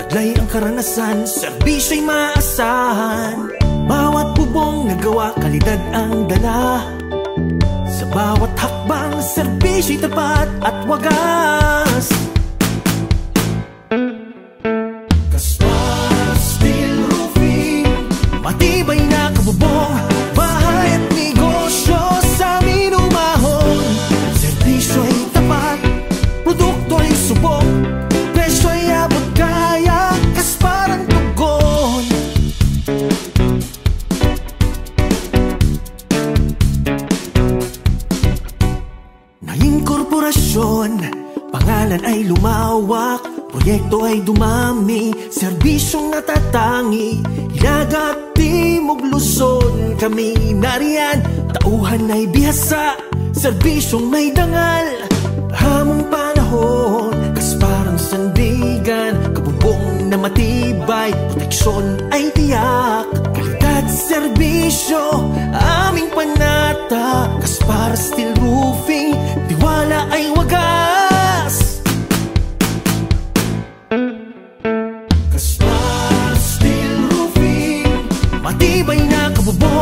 Masaklay ang karanasan, serbisyo'y maasahan. Bawat bubong na gawa, kalidad ang dala. Sa bawat hakbang, serbisyo'y tapat at wagas. Gaspar Steel Roofing, matibay na kabubong, bahay at negosyo sa amin umahon. Serbisyo'y tapat, produkto'y subok, presyo'y abot kaya, Gaspar ang tugon. Naging korporasyon, pangalan ay lumawak, proyekto ay dumami, serbisyong natatangi. Hilaga at Timog Luzon, kami nariyan. Tauhan ay bihasa, serbisyong may dangal. Hamong panahon, Gaspar ang sandigan. Kabubong na matibay, proteksyon ay tiyak. Kalidad, serbisyo, aming panata. Gaspar Steel Roofing, tiwala ay wagas. Gaspar Steel Roofing, matibay na kabubong,